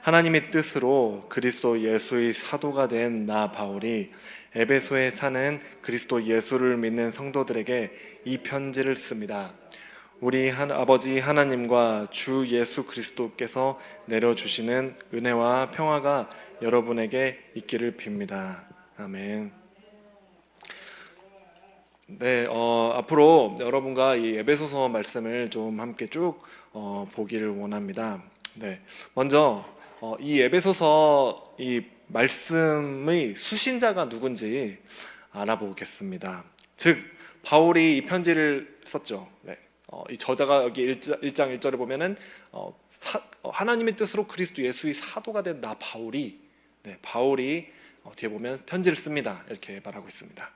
하나님의 뜻으로 그리스도 예수의 사도가 된 나 바울이 에베소에 사는 그리스도 예수를 믿는 성도들에게 이 편지를 씁니다. 우리 아버지 하나님과 주 예수 그리스도께서 내려주시는 은혜와 평화가 여러분에게 있기를 빕니다. 아멘. 네, 앞으로 여러분과 이 에베소서 말씀을 좀 함께 쭉 보기를 원합니다. 네, 먼저 이 에베소서 이 말씀의 수신자가 누군지 알아보겠습니다. 즉 바울이 이 편지를 썼죠. 네, 이 저자가 여기 1장 1절에 보면은 하나님의 뜻으로 그리스도 예수의 사도가 된 나 바울이 뒤에 보면 편지를 씁니다. 이렇게 말하고 있습니다.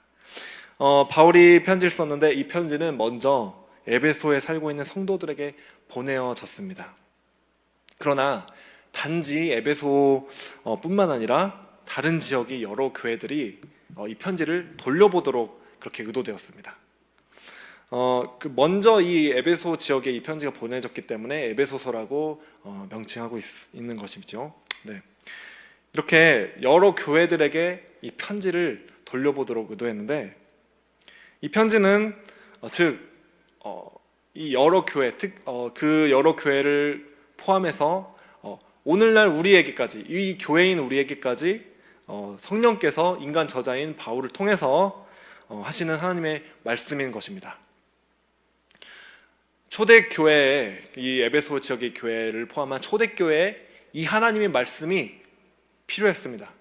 바울이 편지를 썼는데 이 편지는 먼저 에베소에 살고 있는 성도들에게 보내어졌습니다. 그러나 단지 에베소 뿐만 아니라 다른 지역의 여러 교회들이 이 편지를 돌려보도록 그렇게 의도되었습니다. 먼저 이 에베소 지역에 이 편지가 보내졌기 때문에 에베소서라고 명칭하고 있는 것이죠. 네. 이렇게 여러 교회들에게 이 편지를 돌려보도록 의도했는데, 이 편지는 이 여러 교회, 그 여러 교회를 포함해서 오늘날 우리에게까지, 이 교회인 우리에게까지 성령께서 인간 저자인 바울을 통해서 하시는 하나님의 말씀인 것입니다. 초대교회에, 이 에베소 지역의 교회를 포함한 초대교회에 이 하나님의 말씀이 필요했습니다.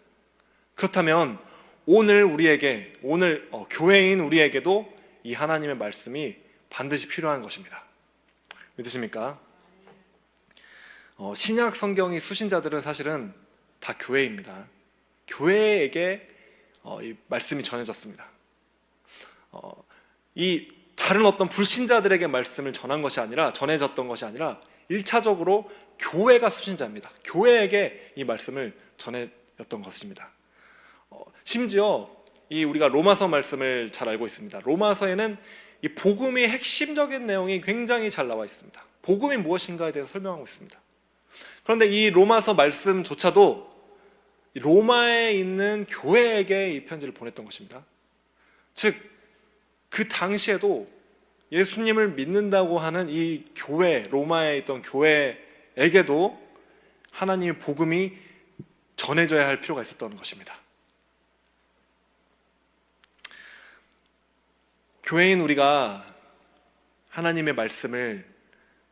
그렇다면 오늘 교회인 우리에게도 이 하나님의 말씀이 반드시 필요한 것입니다. 믿으십니까? 신약 성경의 수신자들은 사실은 다 교회입니다. 교회에게 이 말씀이 전해졌습니다. 이 다른 어떤 불신자들에게 말씀을 전해졌던 것이 아니라 1차적으로 교회가 수신자입니다. 교회에게 이 말씀을 전해졌던 것입니다. 심지어 우리가 로마서 말씀을 잘 알고 있습니다. 로마서에는 이 복음의 핵심적인 내용이 굉장히 잘 나와 있습니다. 복음이 무엇인가에 대해서 설명하고 있습니다. 그런데 이 로마서 말씀조차도 로마에 있는 교회에게 이 편지를 보냈던 것입니다. 즉, 그 당시에도 예수님을 믿는다고 하는 이 교회, 로마에 있던 교회에게도 하나님의 복음이 전해져야 할 필요가 있었던 것입니다. 교회인 우리가 하나님의 말씀을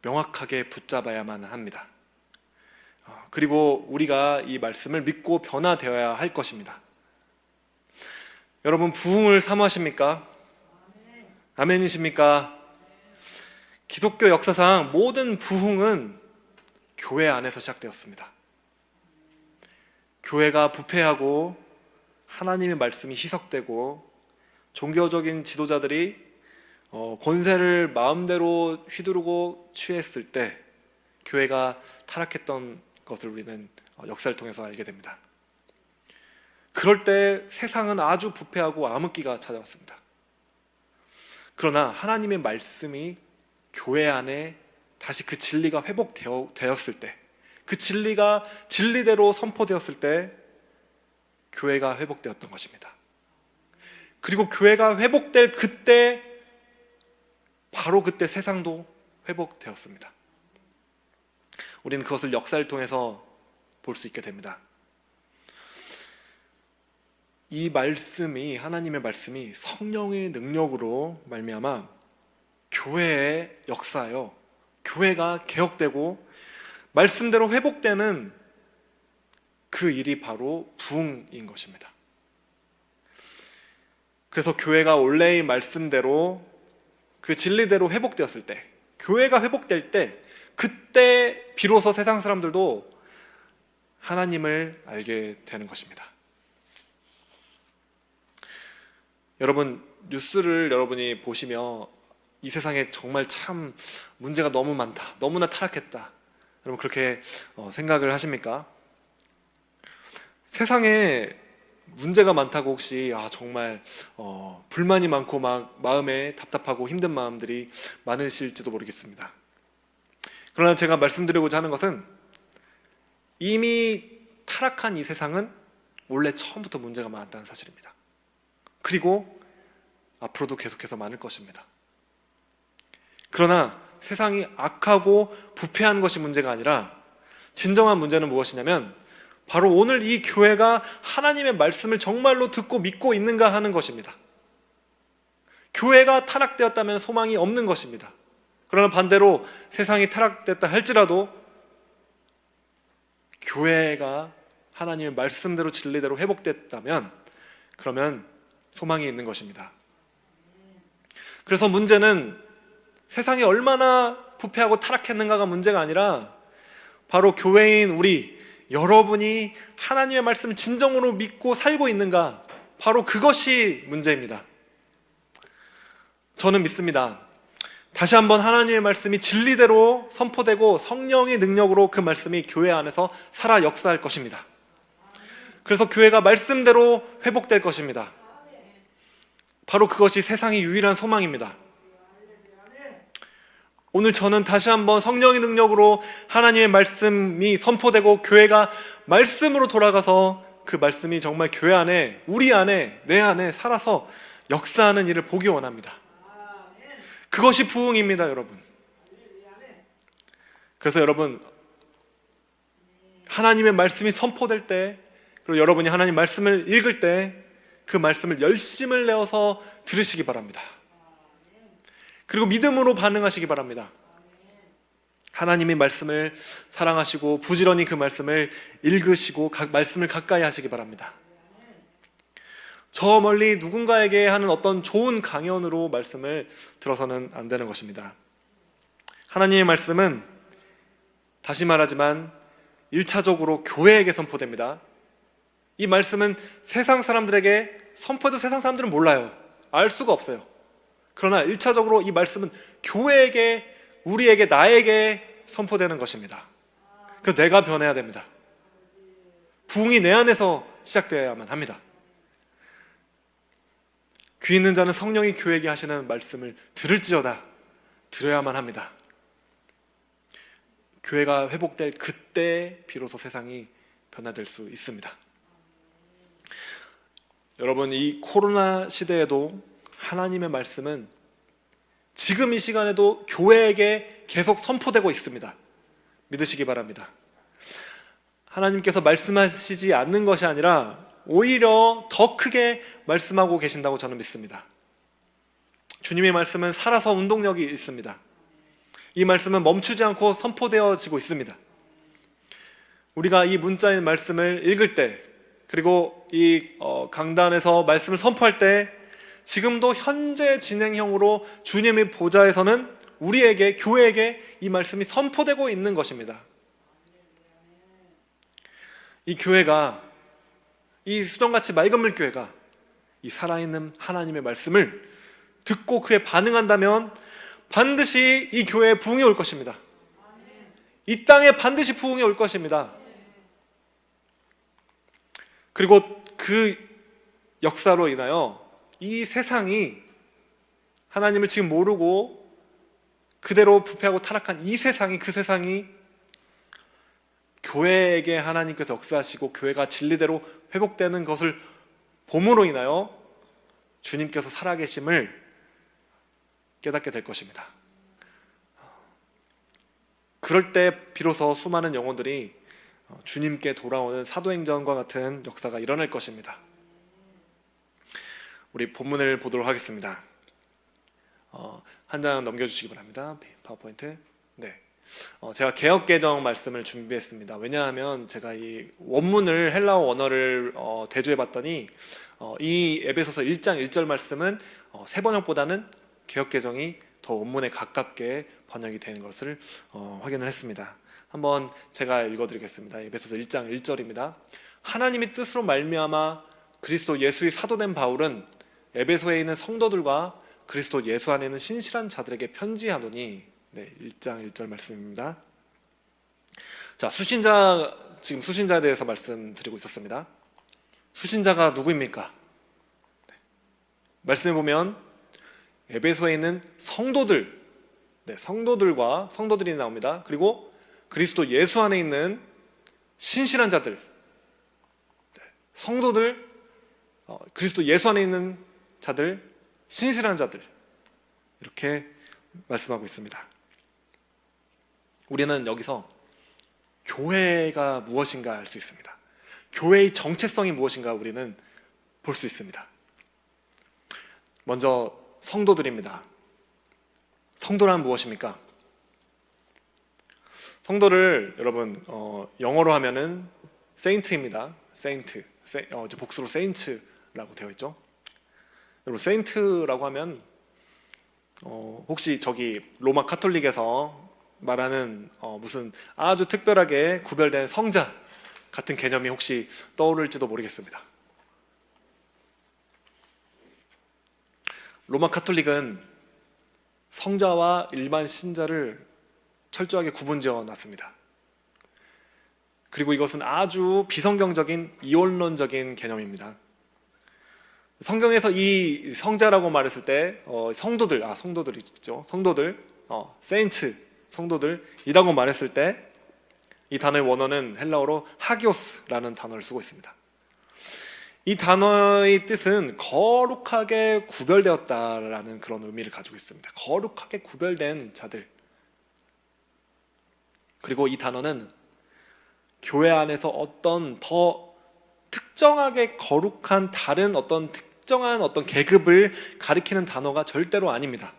명확하게 붙잡아야만 합니다. 그리고 우리가 이 말씀을 믿고 변화되어야 할 것입니다. 여러분, 부흥을 사모하십니까? 아멘이십니까? 기독교 역사상 모든 부흥은 교회 안에서 시작되었습니다. 교회가 부패하고 하나님의 말씀이 희석되고 종교적인 지도자들이 권세를 마음대로 휘두르고 취했을 때 교회가 타락했던 것을 우리는 역사를 통해서 알게 됩니다. 그럴 때 세상은 아주 부패하고 암흑기가 찾아왔습니다. 그러나 하나님의 말씀이 교회 안에 다시 그 진리가 회복되었을 때, 그 진리가 진리대로 선포되었을 때 교회가 회복되었던 것입니다. 그리고 교회가 회복될 그때, 바로 그때 세상도 회복되었습니다. 우리는 그것을 역사를 통해서 볼 수 있게 됩니다. 이 말씀이, 하나님의 말씀이 성령의 능력으로 말미암아 교회의 역사요, 교회가 개혁되고 말씀대로 회복되는 그 일이 바로 부흥인 것입니다. 그래서 교회가 원래의 말씀대로 그 진리대로 회복되었을 때, 교회가 회복될 때, 그때 비로소 세상 사람들도 하나님을 알게 되는 것입니다. 여러분, 뉴스를 여러분이 보시며 이 세상에 정말 참 문제가 너무 많다, 너무나 타락했다, 여러분 그렇게 생각을 하십니까? 세상에 문제가 많다고 혹시 정말 불만이 많고 막 마음에 답답하고 힘든 마음들이 많으실지도 모르겠습니다. 그러나 제가 말씀드리고자 하는 것은 이미 타락한 이 세상은 원래 처음부터 문제가 많았다는 사실입니다. 그리고 앞으로도 계속해서 많을 것입니다. 그러나 세상이 악하고 부패한 것이 문제가 아니라 진정한 문제는 무엇이냐면 바로 오늘 이 교회가 하나님의 말씀을 정말로 듣고 믿고 있는가 하는 것입니다. 교회가 타락되었다면 소망이 없는 것입니다. 그러나 반대로 세상이 타락됐다 할지라도 교회가 하나님의 말씀대로 진리대로 회복됐다면 그러면 소망이 있는 것입니다. 그래서 문제는 세상이 얼마나 부패하고 타락했는가가 문제가 아니라 바로 교회인 우리 여러분이 하나님의 말씀을 진정으로 믿고 살고 있는가, 바로 그것이 문제입니다. 저는 믿습니다. 다시 한번 하나님의 말씀이 진리대로 선포되고 성령의 능력으로 그 말씀이 교회 안에서 살아 역사할 것입니다. 그래서 교회가 말씀대로 회복될 것입니다. 바로 그것이 세상의 유일한 소망입니다. 오늘 저는 다시 한번 성령의 능력으로 하나님의 말씀이 선포되고 교회가 말씀으로 돌아가서 그 말씀이 정말 교회 안에, 우리 안에, 내 안에 살아서 역사하는 일을 보기 원합니다. 그것이 부흥입니다, 여러분. 그래서 여러분, 하나님의 말씀이 선포될 때, 그리고 여러분이 하나님 말씀을 읽을 때 그 말씀을 열심을 내어서 들으시기 바랍니다. 그리고 믿음으로 반응하시기 바랍니다. 하나님의 말씀을 사랑하시고 부지런히 그 말씀을 읽으시고 말씀을 가까이 하시기 바랍니다. 저 멀리 누군가에게 하는 어떤 좋은 강연으로 말씀을 들어서는 안 되는 것입니다. 하나님의 말씀은 다시 말하지만 1차적으로 교회에게 선포됩니다. 이 말씀은 세상 사람들에게 선포해도 세상 사람들은 몰라요. 알 수가 없어요. 그러나 1차적으로 이 말씀은 교회에게, 우리에게, 나에게 선포되는 것입니다. 그래서 내가 변해야 됩니다. 부흥이 내 안에서 시작되어야만 합니다. 귀 있는 자는 성령이 교회에게 하시는 말씀을 들을지어다. 들어야만 합니다. 교회가 회복될 그때 비로소 세상이 변화될 수 있습니다. 여러분, 이 코로나 시대에도 하나님의 말씀은 지금 이 시간에도 교회에게 계속 선포되고 있습니다. 믿으시기 바랍니다. 하나님께서 말씀하시지 않는 것이 아니라 오히려 더 크게 말씀하고 계신다고 저는 믿습니다. 주님의 말씀은 살아서 운동력이 있습니다. 이 말씀은 멈추지 않고 선포되어지고 있습니다. 우리가 이 문자의 말씀을 읽을 때, 그리고 이 강단에서 말씀을 선포할 때 지금도 현재 진행형으로 주님의 보좌에서는 우리에게, 교회에게 이 말씀이 선포되고 있는 것입니다. 이 교회가, 이 수정같이 맑은 물 교회가 이 살아있는 하나님의 말씀을 듣고 그에 반응한다면 반드시 이 교회에 부흥이 올 것입니다. 이 땅에 반드시 부흥이 올 것입니다. 그리고 그 역사로 인하여 이 세상이, 하나님을 지금 모르고 그대로 부패하고 타락한 이 세상이, 그 세상이 교회에게 하나님께서 역사하시고 교회가 진리대로 회복되는 것을 봄으로 인하여 주님께서 살아계심을 깨닫게 될 것입니다. 그럴 때 비로소 수많은 영혼들이 주님께 돌아오는 사도행전과 같은 역사가 일어날 것입니다. 우리 본문을 보도록 하겠습니다. 한 장 넘겨주시기 바랍니다. 파워포인트. 네. 제가 개역개정 말씀을 준비했습니다. 왜냐하면 제가 이 원문을, 헬라어 원어를 대조해 봤더니 이 에베소서 1장 1절 말씀은 세번역보다는 개역개정이 더 원문에 가깝게 번역이 되는 것을 확인을 했습니다. 한번 제가 읽어드리겠습니다. 에베소서 1장 1절입니다. 하나님의 뜻으로 말미암아 그리스도 예수의 사도된 바울은 에베소에 있는 성도들과 그리스도 예수 안에 있는 신실한 자들에게 편지하노니. 네, 1장 1절 말씀입니다. 자, 지금 수신자에 대해서 말씀드리고 있었습니다. 수신자가 누구입니까? 네, 말씀해 보면 에베소에 있는 성도들, 네, 성도들이 나옵니다. 그리고 그리스도 예수 안에 있는 신실한 자들, 성도들, 그리스도 예수 안에 있는 자들, 신실한 자들, 이렇게 말씀하고 있습니다. 우리는 여기서 교회가 무엇인가 알 수 있습니다. 교회의 정체성이 무엇인가 우리는 볼 수 있습니다. 먼저 성도들입니다. 성도란 무엇입니까? 성도를 여러분 영어로 하면은 세인트입니다. 세인트, 복수로 세인츠라고 되어 있죠. 여러분 세인트라고 하면 혹시 저기 로마 카톨릭에서 말하는 무슨 아주 특별하게 구별된 성자 같은 개념이 혹시 떠오를지도 모르겠습니다. 로마 카톨릭은 성자와 일반 신자를 철저하게 구분지어 놨습니다. 그리고 이것은 아주 비성경적인 이원론적인 개념입니다. 성경에서 이 성자라고 말했을 때 성도들이 있죠. 성도들, 세인츠, 성도들이라고 말했을 때 이 단어의 원어는 헬라어로 하기오스라는 단어를 쓰고 있습니다. 이 단어의 뜻은 거룩하게 구별되었다라는 그런 의미를 가지고 있습니다. 거룩하게 구별된 자들. 그리고 이 단어는 교회 안에서 어떤 더 특정하게 거룩한 다른 어떤 특정한 어떤 계급을 가리키는 단어가 절대로 아닙니다.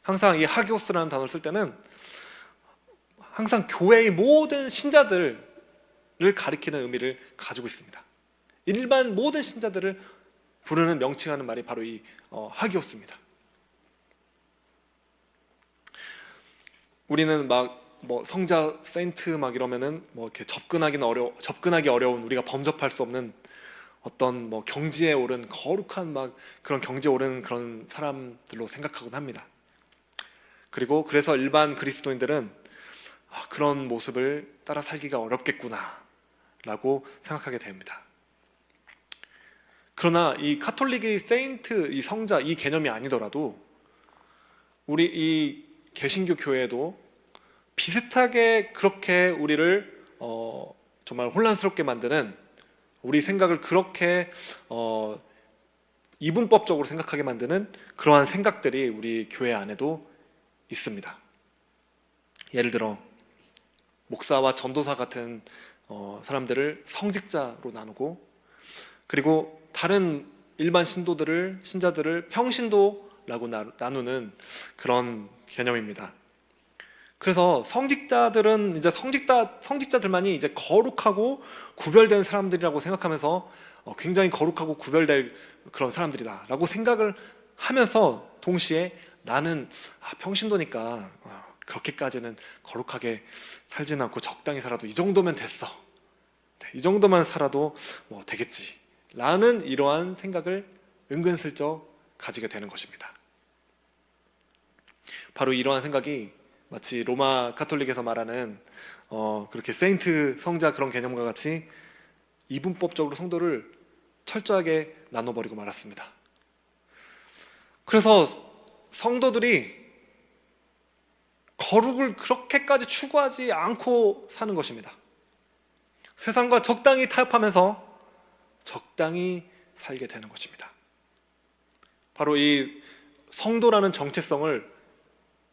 항상 이 하기오스라는 단어를 쓸 때는 항상 교회의 모든 신자들을 가리키는 의미를 가지고 있습니다. 일반 모든 신자들을 부르는 명칭하는 말이 바로 이 하기오스입니다. 우리는 막 성자, 세인트 막 이러면은 이렇게 접근하기 어려운 우리가 범접할 수 없는 어떤 경지에 오른 거룩한 그런 경지에 오른 그런 사람들로 생각하곤 합니다. 그래서 일반 그리스도인들은 그런 모습을 따라 살기가 어렵겠구나라고 생각하게 됩니다. 그러나 이 카톨릭의 세인트, 이 성자, 이 개념이 아니더라도 우리 이 개신교 교회도 비슷하게 그렇게 우리를 정말 혼란스럽게 만드는, 우리 생각을 그렇게 이분법적으로 생각하게 만드는 그러한 생각들이 우리 교회 안에도 있습니다. 예를 들어 목사와 전도사 같은 사람들을 성직자로 나누고, 그리고 다른 일반 신자들을 평신도라고 나누는 그런 개념입니다. 그래서 성직자들은 이제 성직자들만이 이제 거룩하고 구별된 사람들이라고 생각하면서 굉장히 거룩하고 구별될 그런 사람들이다라고 생각을 하면서 동시에 나는 평신도니까 그렇게까지는 거룩하게 살지는 않고 적당히 살아도 이 정도면 됐어. 이 정도만 살아도 되겠지. 라는 이러한 생각을 은근슬쩍 가지게 되는 것입니다. 바로 이러한 생각이 마치 로마 카톨릭에서 말하는 그렇게 세인트, 성자 그런 개념과 같이 이분법적으로 성도를 철저하게 나눠버리고 말았습니다. 그래서 성도들이 거룩을 그렇게까지 추구하지 않고 사는 것입니다. 세상과 적당히 타협하면서 적당히 살게 되는 것입니다. 바로 이 성도라는 정체성을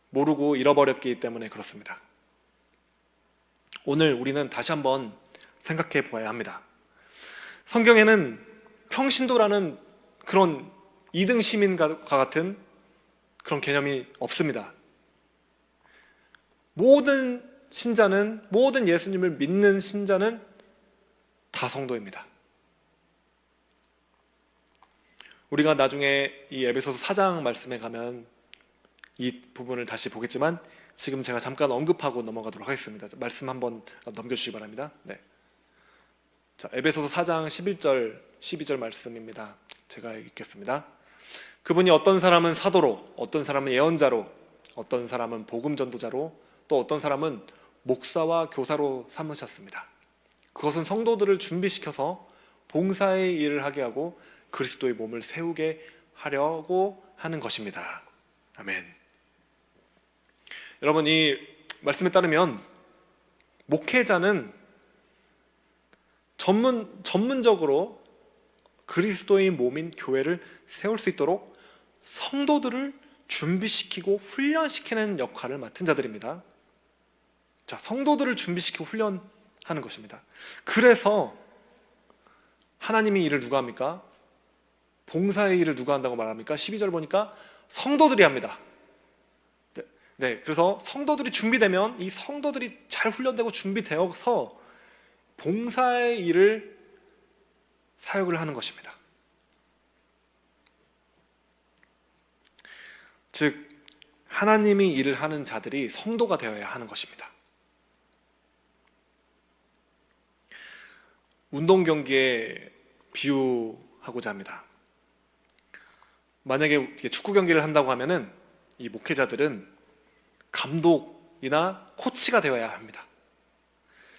모르고 잃어버렸기 때문에 그렇습니다. 오늘 우리는 다시 한번 생각해 보아야 합니다. 성경에는 평신도라는 그런 2등 시민과 같은 그런 개념이 없습니다. 모든 신자는, 모든 예수님을 믿는 신자는 다 성도입니다. 우리가 나중에 이 에베소서 4장 말씀에 가면 이 부분을 다시 보겠지만 지금 제가 잠깐 언급하고 넘어가도록 하겠습니다. 말씀 한번 넘겨주시기 바랍니다. 네. 자, 에베소서 4장 11절 12절 말씀입니다. 제가 읽겠습니다. 그분이 어떤 사람은 사도로, 어떤 사람은 예언자로, 어떤 사람은 복음 전도자로, 또 어떤 사람은 목사와 교사로 삼으셨습니다. 그것은 성도들을 준비시켜서 봉사의 일을 하게 하고 그리스도의 몸을 세우게 하려고 하는 것입니다. 아멘. 여러분, 이 말씀에 따르면 목회자는 전문적으로 그리스도의 몸인 교회를 세울 수 있도록 성도들을 준비시키고 훈련시키는 역할을 맡은 자들입니다. 자, 성도들을 준비시키고 훈련하는 것입니다. 그래서 하나님의 일을 누가 합니까? 봉사의 일을 누가 한다고 말합니까? 12절 보니까 성도들이 합니다. 네, 그래서 성도들이 준비되면 이 성도들이 잘 훈련되고 준비되어서 봉사의 일을 사역을 하는 것입니다. 즉 하나님이 일을 하는 자들이 성도가 되어야 하는 것입니다. 운동 경기에 비유하고자 합니다. 만약에 축구 경기를 한다고 하면은 이 목회자들은 감독이나 코치가 되어야 합니다.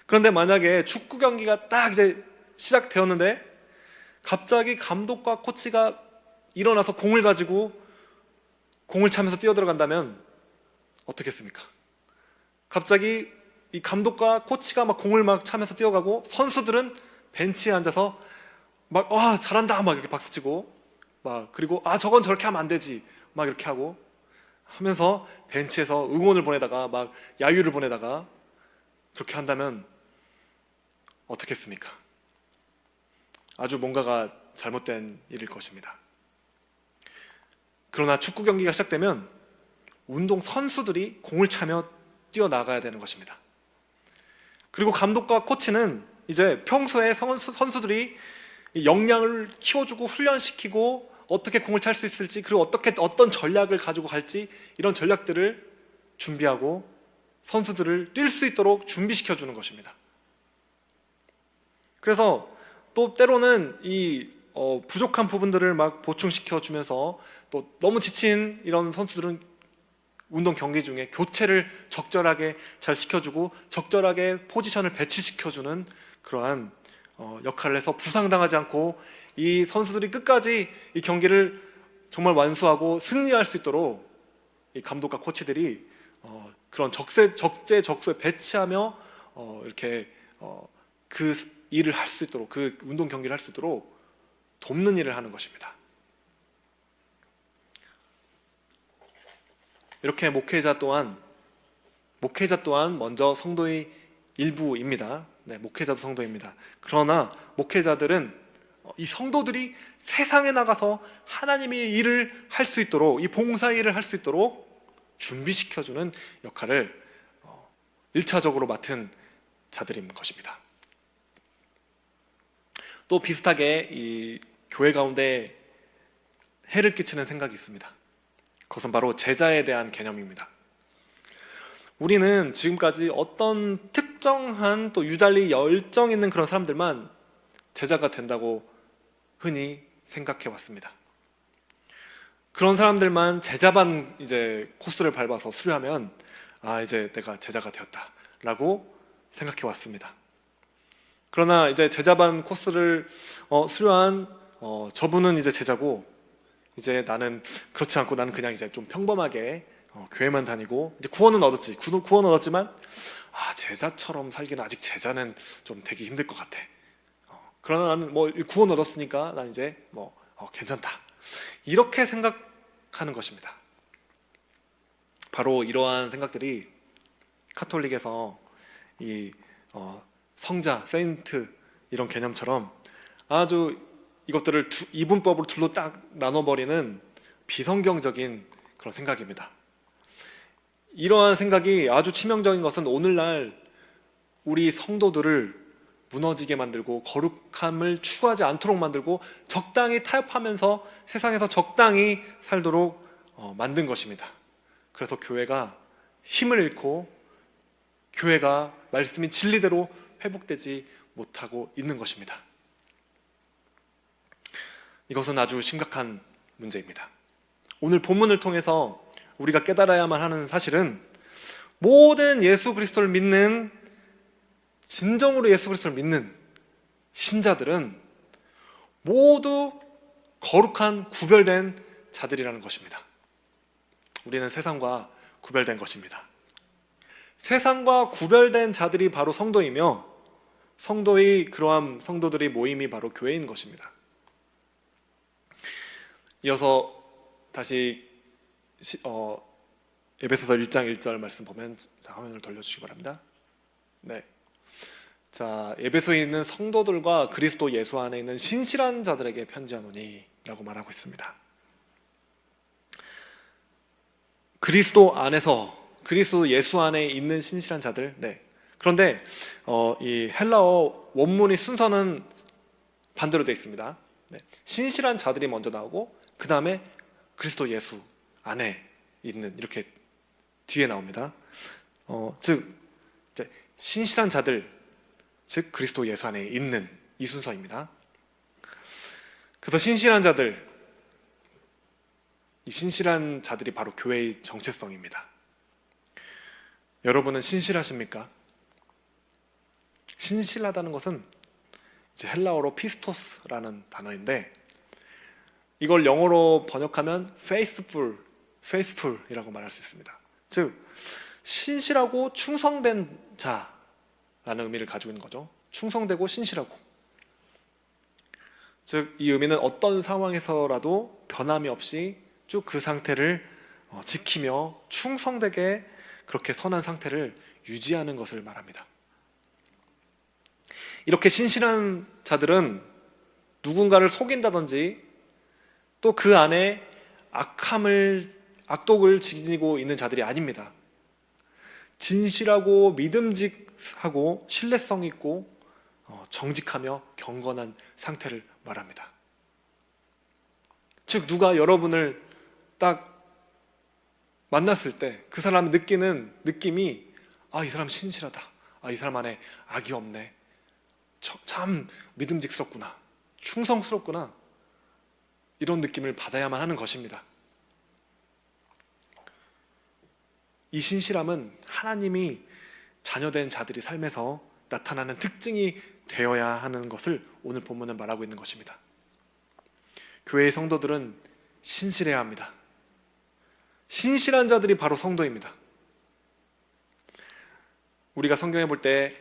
그런데 만약에 축구 경기가 딱 이제 시작되었는데 갑자기 감독과 코치가 일어나서 공을 가지고 공을 차면서 뛰어들어간다면 어떻겠습니까? 갑자기 이 감독과 코치가 막 공을 막 차면서 뛰어가고 선수들은 벤치에 앉아서 막 잘한다 막 이렇게 박수치고 막 그리고 저건 저렇게 하면 안 되지 막 이렇게 하고 하면서 벤치에서 응원을 보내다가 막 야유를 보내다가 그렇게 한다면 어떻겠습니까? 아주 뭔가가 잘못된 일일 것입니다. 그러나 축구 경기가 시작되면 운동 선수들이 공을 차며 뛰어나가야 되는 것입니다. 그리고 감독과 코치는 이제 평소에 선수들이 역량을 키워주고 훈련시키고 어떻게 공을 찰 수 있을지 그리고 어떤 전략을 가지고 갈지 이런 전략들을 준비하고 선수들을 뛸 수 있도록 준비시켜주는 것입니다. 그래서 또 때로는 이 부족한 부분들을 막 보충시켜주면서 또 너무 지친 이런 선수들은 운동 경기 중에 교체를 적절하게 잘 시켜주고 적절하게 포지션을 배치시켜주는 그러한 역할을 해서 부상당하지 않고 이 선수들이 끝까지 이 경기를 정말 완수하고 승리할 수 있도록 이 감독과 코치들이 그런 적재적소에 배치하며 이렇게 그 일을 할 수 있도록 그 운동 경기를 할 수 있도록 돕는 일을 하는 것입니다. 이렇게 목회자 또한 먼저 성도의 일부입니다. 네, 목회자도 성도입니다. 그러나 목회자들은 이 성도들이 세상에 나가서 하나님의 일을 할 수 있도록 이 봉사 일을 할 수 있도록 준비시켜주는 역할을 1차적으로 맡은 자들인 것입니다. 또 비슷하게 이 교회 가운데 해를 끼치는 생각이 있습니다. 그것은 바로 제자에 대한 개념입니다. 우리는 지금까지 어떤 특정한 또 유달리 열정 있는 그런 사람들만 제자가 된다고 흔히 생각해 왔습니다. 그런 사람들만 제자반 이제 코스를 밟아서 수료하면 이제 내가 제자가 되었다라고 생각해 왔습니다. 그러나 이제 제자반 코스를 수료한 저분은 이제 제자고 이제 나는 그렇지 않고 나는 그냥 이제 좀 평범하게 교회만 다니고 이제 구원은 얻었지. 구원 얻었지만 제자처럼 살기는 아직 제자는 좀 되기 힘들 것 같아. 그러나 나는 뭐 구원 얻었으니까 난 이제 괜찮다. 이렇게 생각하는 것입니다. 바로 이러한 생각들이 카톨릭에서 이 성자, 세인트 이런 개념처럼 아주 이것들을 이분법으로 둘로 딱 나눠버리는 비성경적인 그런 생각입니다. 이러한 생각이 아주 치명적인 것은 오늘날 우리 성도들을 무너지게 만들고 거룩함을 추구하지 않도록 만들고 적당히 타협하면서 세상에서 적당히 살도록 만든 것입니다. 그래서 교회가 힘을 잃고 교회가 말씀이 진리대로 회복되지 못하고 있는 것입니다. 이것은 아주 심각한 문제입니다. 오늘 본문을 통해서 우리가 깨달아야만 하는 사실은 모든 예수 그리스도를 믿는 진정으로 예수 그리스도를 믿는 신자들은 모두 거룩한 구별된 자들이라는 것입니다. 우리는 세상과 구별된 것입니다. 세상과 구별된 자들이 바로 성도이며 성도의 그러한 성도들의 모임이 바로 교회인 것입니다. 이어서 다시 에베소서 1장 1절 말씀 보면, 자, 화면을 돌려주시기 바랍니다. 네. 자, 에베소에 있는 성도들과 그리스도 예수 안에 있는 신실한 자들에게 편지하노니 라고 말하고 있습니다. 그리스도 안에서, 그리스도 예수 안에 있는 신실한 자들. 네. 그런데 이 헬라어 원문의 순서는 반대로 되어 있습니다. 네. 신실한 자들이 먼저 나오고 그 다음에 그리스도 예수 안에 있는, 이렇게 뒤에 나옵니다. 즉 신실한 자들, 즉 그리스도 예수 안에 있는, 이 순서입니다. 그래서 신실한 자들, 이 신실한 자들이 바로 교회의 정체성입니다. 여러분은 신실하십니까? 신실하다는 것은 이제 헬라어로 피스토스라는 단어인데, 이걸 영어로 번역하면 faithful이라고 말할 수 있습니다. 즉 신실하고 충성된 자라는 의미를 가지고 있는 거죠. 충성되고 신실하고, 즉 이 의미는 어떤 상황에서라도 변함이 없이 쭉 그 상태를 지키며 충성되게 그렇게 선한 상태를 유지하는 것을 말합니다. 이렇게 신실한 자들은 누군가를 속인다든지 또 그 안에 악독을 지니고 있는 자들이 아닙니다. 진실하고 믿음직하고 신뢰성 있고 정직하며 경건한 상태를 말합니다. 즉 누가 여러분을 딱 만났을 때 그 사람이 느끼는 느낌이, 아, 이 사람 신실하다, 아, 이 사람 안에 악이 없네, 참 믿음직스럽구나, 충성스럽구나, 이런 느낌을 받아야만 하는 것입니다. 이 신실함은 하나님이 자녀된 자들이 삶에서 나타나는 특징이 되어야 하는 것을 오늘 본문은 말하고 있는 것입니다. 교회의 성도들은 신실해야 합니다. 신실한 자들이 바로 성도입니다. 우리가 성경에 볼 때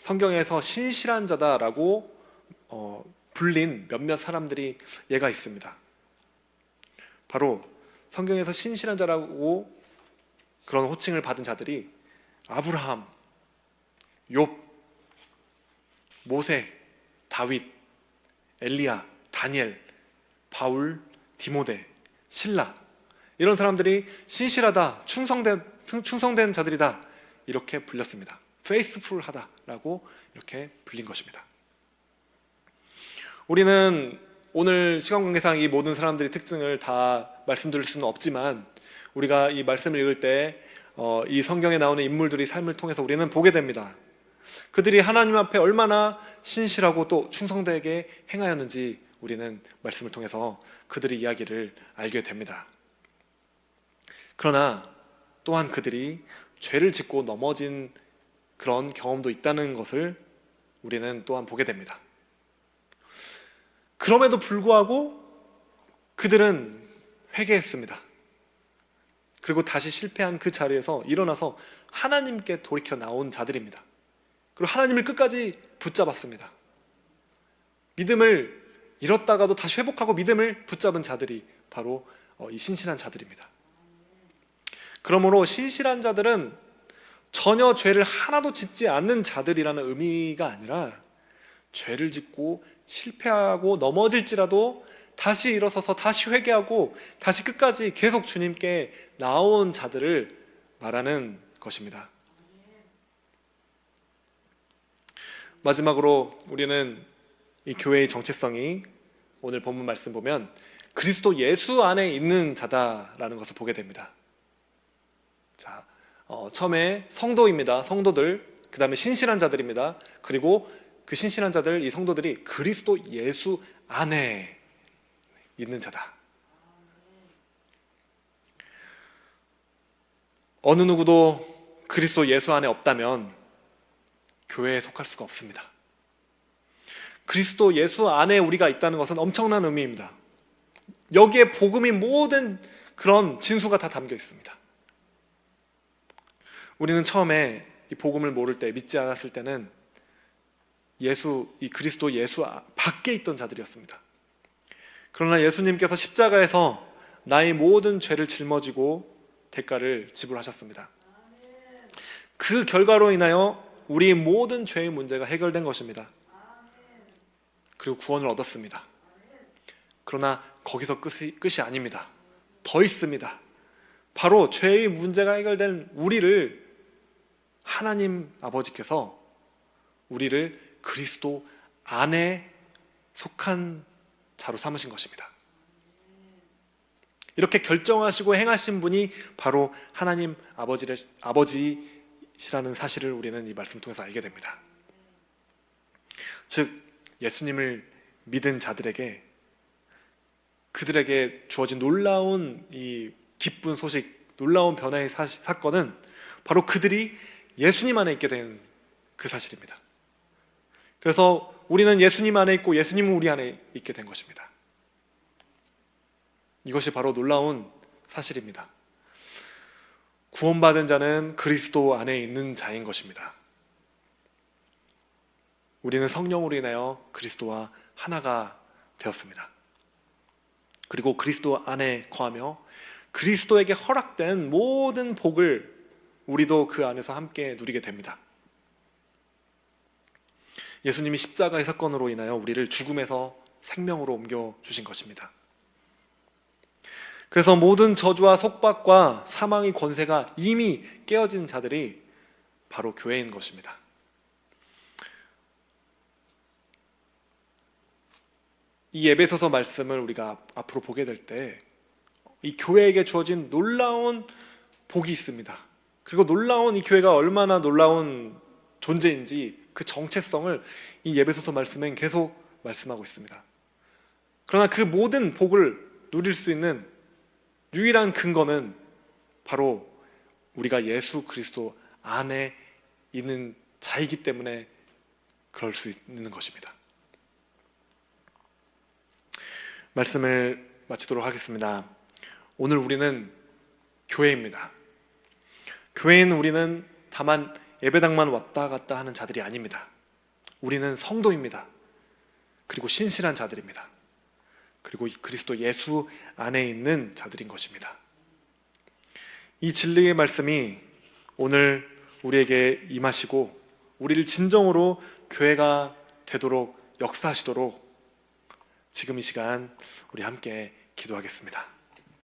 성경에서 신실한 자다라고 불린 몇몇 사람들이 예가 있습니다. 바로 성경에서 신실한 자라고 그런 호칭을 받은 자들이 아브라함, 욥, 모세, 다윗, 엘리야, 다니엘, 바울, 디모데, 신라, 이런 사람들이 신실하다, 충성된 자들이다, 이렇게 불렸습니다. faithful하다라고 이렇게 불린 것입니다. 우리는 오늘 시간 관계상 이 모든 사람들의 특징을 다 말씀드릴 수는 없지만, 우리가 이 말씀을 읽을 때 이 성경에 나오는 인물들의 삶을 통해서 우리는 보게 됩니다. 그들이 하나님 앞에 얼마나 신실하고 또 충성되게 행하였는지 우리는 말씀을 통해서 그들의 이야기를 알게 됩니다. 그러나 또한 그들이 죄를 짓고 넘어진 그런 경험도 있다는 것을 우리는 또한 보게 됩니다. 그럼에도 불구하고 그들은 회개했습니다. 그리고 다시 실패한 그 자리에서 일어나서 하나님께 돌이켜 나온 자들입니다. 그리고 하나님을 끝까지 붙잡았습니다. 믿음을 잃었다가도 다시 회복하고 믿음을 붙잡은 자들이 바로 이 신실한 자들입니다. 그러므로 신실한 자들은 전혀 죄를 하나도 짓지 않는 자들이라는 의미가 아니라, 죄를 짓고 실패하고 넘어질지라도 다시 일어서서 다시 회개하고 다시 끝까지 계속 주님께 나온 자들을 말하는 것입니다. 마지막으로 우리는 이 교회의 정체성이 오늘 본문 말씀 보면 그리스도 예수 안에 있는 자다라는 것을 보게 됩니다. 자, 처음에 성도입니다. 성도들, 그 다음에 신실한 자들입니다. 그리고 그 신실한 자들, 이 성도들이 그리스도 예수 안에 있는 자다. 어느 누구도 그리스도 예수 안에 없다면 교회에 속할 수가 없습니다. 그리스도 예수 안에 우리가 있다는 것은 엄청난 의미입니다. 여기에 복음이 모든 그런 진수가 다 담겨 있습니다. 우리는 처음에 이 복음을 모를 때, 믿지 않았을 때는 이 그리스도 예수 밖에 있던 자들이었습니다. 그러나 예수님께서 십자가에서 나의 모든 죄를 짊어지고 대가를 지불하셨습니다. 그 결과로 인하여 우리 모든 죄의 문제가 해결된 것입니다. 그리고 구원을 얻었습니다. 그러나 거기서 끝이 아닙니다. 더 있습니다. 바로 죄의 문제가 해결된 우리를 하나님 아버지께서 우리를 그리스도 안에 속한 자로 삼으신 것입니다. 이렇게 결정하시고 행하신 분이 바로 하나님 아버지시라는 사실을 우리는 이 말씀 통해서 알게 됩니다. 즉 예수님을 믿은 자들에게, 그들에게 주어진 놀라운 이 기쁜 소식, 놀라운 변화의 사건은 바로 그들이 예수님 안에 있게 된 그 사실입니다. 그래서 우리는 예수님 안에 있고 예수님은 우리 안에 있게 된 것입니다. 이것이 바로 놀라운 사실입니다. 구원받은 자는 그리스도 안에 있는 자인 것입니다. 우리는 성령으로 인하여 그리스도와 하나가 되었습니다. 그리고 그리스도 안에 거하며 그리스도에게 허락된 모든 복을 우리도 그 안에서 함께 누리게 됩니다. 예수님이 십자가의 사건으로 인하여 우리를 죽음에서 생명으로 옮겨주신 것입니다. 그래서 모든 저주와 속박과 사망의 권세가 이미 깨어진 자들이 바로 교회인 것입니다. 이 에베소서 말씀을 우리가 앞으로 보게 될 때 이 교회에게 주어진 놀라운 복이 있습니다. 그리고 놀라운 이 교회가 얼마나 놀라운 존재인지 그 정체성을 이 에베소서 말씀엔 계속 말씀하고 있습니다. 그러나 그 모든 복을 누릴 수 있는 유일한 근거는 바로 우리가 예수 그리스도 안에 있는 자이기 때문에 그럴 수 있는 것입니다. 말씀을 마치도록 하겠습니다. 오늘 우리는 교회입니다. 교회인 우리는 다만 예배당만 왔다 갔다 하는 자들이 아닙니다. 우리는 성도입니다. 그리고 신실한 자들입니다. 그리고 그리스도 예수 안에 있는 자들인 것입니다. 이 진리의 말씀이 오늘 우리에게 임하시고 우리를 진정으로 교회가 되도록 역사하시도록 지금 이 시간 우리 함께 기도하겠습니다.